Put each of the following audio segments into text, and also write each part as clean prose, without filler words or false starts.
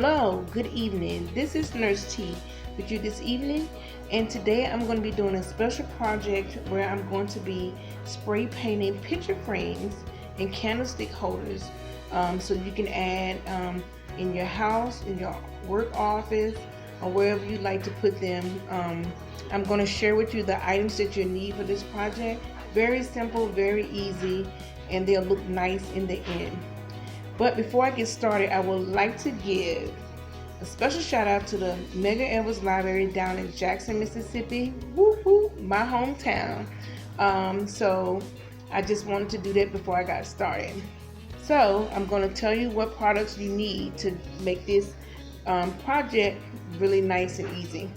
Hello, good evening. This is Nurse T with you this evening, and today I'm going to be doing a special project where I'm going to be spray painting picture frames and candlestick holders, so you can add in your house, in your work office, or wherever you like to put them. I'm going to share with you the items that you need for this project. Very simple, very easy, and they'll look nice in the end. But before I get started, I would like to give a special shout out to the Medgar Library down in Jackson, Mississippi, woo-hoo, my hometown. So I just wanted to do that before I got started. So I'm going to tell you what products you need to make this project really nice and easy.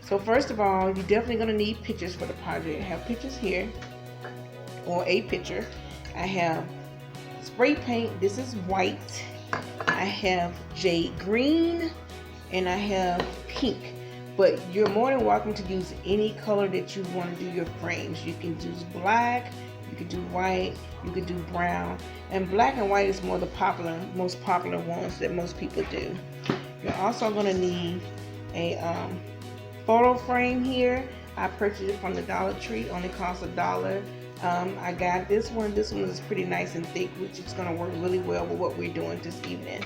So first of all, you're definitely going to need pictures for the project. I have pictures here, or a picture. I have spray paint. This is white. I have jade green, and I have pink. But you're more than welcome to use any color that you want to do your frames. You can use black, you can do white, you can do brown, and black and white is most popular ones that most people do. You're also going to need a photo frame here. I purchased it from the Dollar Tree. It only costs $1. I got this one. This one is pretty nice and thick, which is going to work really well with what we're doing this evening.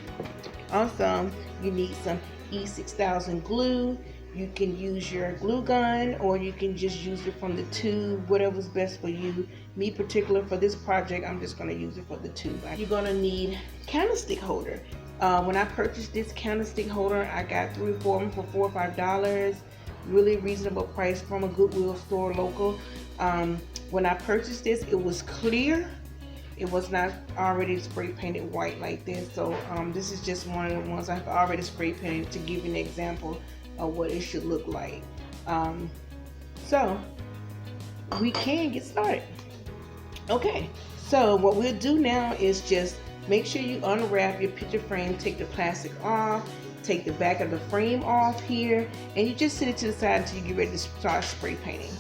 Also, you need some E6000 glue. You can use your glue gun, or you can just use it from the tube, whatever's best for you. Me particular, for this project, I'm just going to use it for the tube. You're going to need candlestick holder. When I purchased this candlestick holder, I got 3 or 4 of them for $4 or $5. Really reasonable price from a Goodwill store local. When I purchased this, it was clear. It was not already spray painted white like this. So this is just one of the ones I've already spray painted to give you an example of what it should look like. So we can get started. Okay, so what we'll do now is just make sure you unwrap your picture frame, take the plastic off, take the back of the frame off here, and you just sit it to the side until you get ready to start spray painting.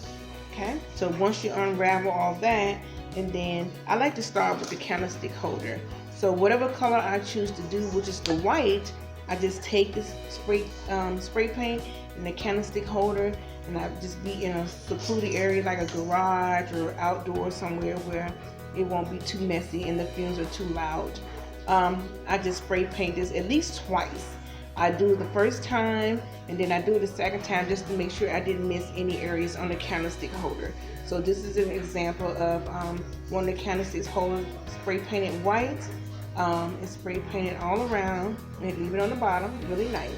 Okay, so once you unravel all that, and then I like to start with the candlestick holder. So whatever color I choose to do, which is the white, I just take this spray paint in the candlestick holder, and I just be in a secluded area like a garage or outdoor somewhere where it won't be too messy and the fumes are too loud. I just spray paint this at least twice. I do it the first time, and then I do it the second time just to make sure I didn't miss any areas on the candlestick holder. So this is an example of one of the candlestick holders spray painted white. It's spray painted all around, and leave it on the bottom, really nice.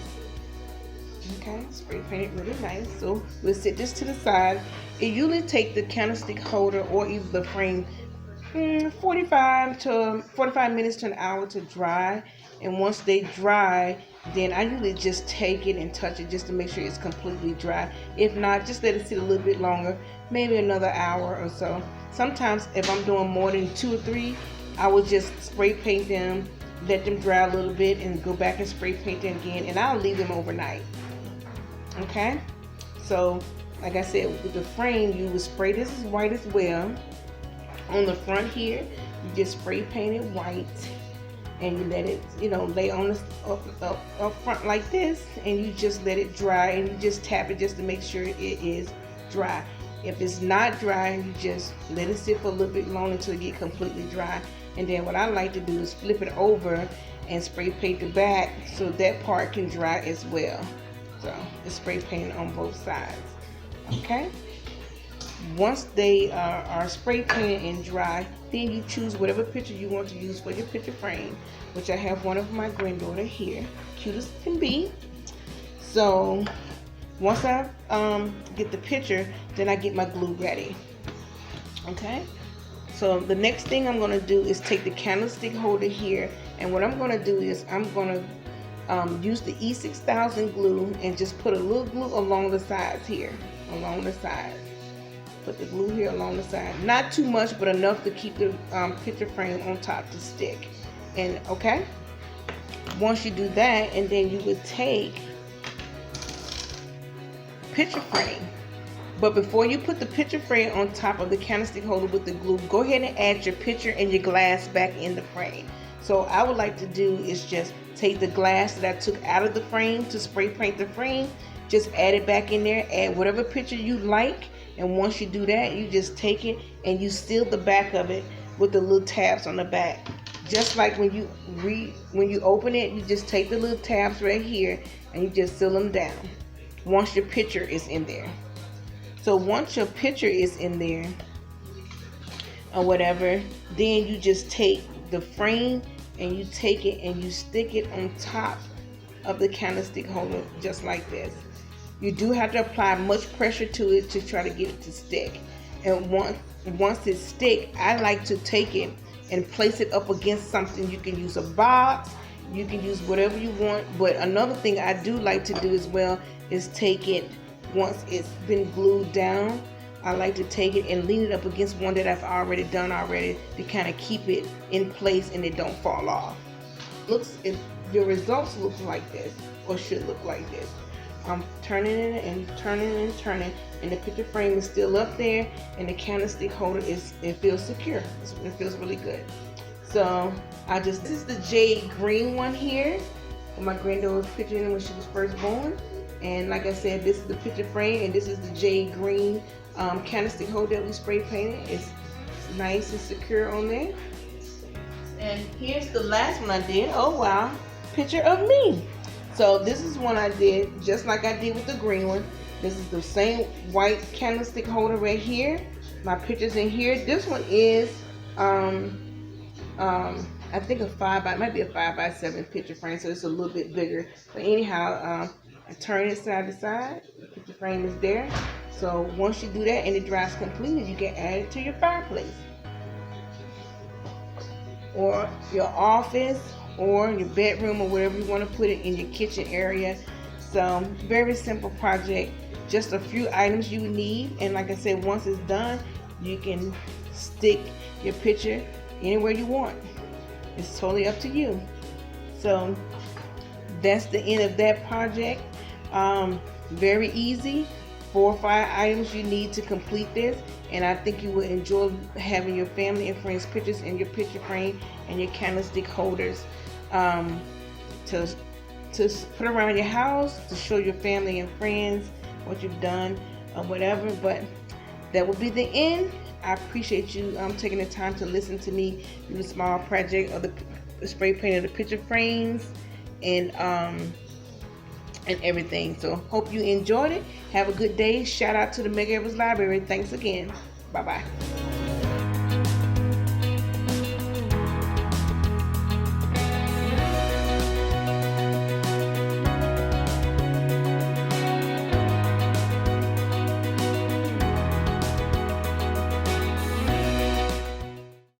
Okay, spray painted really nice. So we'll set this to the side. It usually takes the candlestick holder or even the frame 45 minutes to an hour to dry. And once they dry, then I usually just take it and touch it just to make sure it's completely dry. If not, just let it sit a little bit longer, maybe another hour or so. Sometimes if I'm doing more than 2 or 3, I will just spray paint them, let them dry a little bit, and go back and spray paint them again, and I'll leave them overnight. Okay, so like I said, with the frame, you will spray this is white as well. On the front here, you just spray paint it white, and you let it, lay on the up front like this, and you just let it dry, and you just tap it just to make sure it is dry. If it's not dry, you just let it sit for a little bit longer until it get completely dry. And then what I like to do is flip it over and spray paint the back so that part can dry as well. So it's spray painted on both sides. Okay, once they are spray painted and dry, then you choose whatever picture you want to use for your picture frame, which I have one of my granddaughter here, cute as can be. So once I get the picture, then I get my glue ready. Okay, so the next thing I'm going to do is take the candlestick holder here, and what I'm going to do is I'm going to use the E6000 glue and just put a little glue along the sides here, along the sides. Put the glue here along the side, not too much, but enough to keep the picture frame on top to stick. And okay, once you do that, and then you would take picture frame. But before you put the picture frame on top of the candlestick holder with the glue, go ahead and add your picture and your glass back in the frame. So I would like to do is just take the glass that I took out of the frame to spray paint the frame, just add it back in there, add whatever picture you like, and once you do that, you just take it and you seal the back of it with the little tabs on the back. Just like when you open it, you just take the little tabs right here and you just seal them down once your picture is in there. So once your picture is in there or whatever, then you just take the frame and you take it and you stick it on top of the candlestick holder just like this. You do have to apply much pressure to it to try to get it to stick. And once it stick, I like to take it and place it up against something. You can use a box, you can use whatever you want. But another thing I do like to do as well is take it, once it's been glued down, I like to take it and lean it up against one that I've already done to kind of keep it in place and it don't fall off. Your results look like this, or should look like this. I'm turning it and turning and turning, and the picture frame is still up there, and the candlestick holder it feels secure. It feels really good. So this is the jade green one here. My granddaughter was picturing when she was first born. And like I said, this is the picture frame, and this is the jade green candlestick holder that we spray painted. It's nice and secure on there. And here's the last one I did. Oh wow, picture of me. So this is one I did just like I did with the green one. This is the same white candlestick holder right here. My picture's in here. This one is I think it might be a 5x7 picture frame, so it's a little bit bigger. But anyhow, I turn it side to side. The picture frame is there. So once you do that and it dries completely, you can add it to your fireplace, or your office, or your bedroom, or wherever you want to put it, in your kitchen area. So very simple project, just a few items you need, and like I said, once it's done, you can stick your picture anywhere you want. It's totally up to you. So that's the end of that project. Very easy. 4 or 5 items you need to complete this, and I think you will enjoy having your family and friends pictures in your picture frame and your candlestick holders to put around your house, to show your family and friends what you've done or whatever. But that will be the end. I appreciate you taking the time to listen to me do a small project of the spray paint of the picture frames and everything. So hope you enjoyed it. Have a good day. Shout out to the Medgar Library. Thanks again. Bye bye.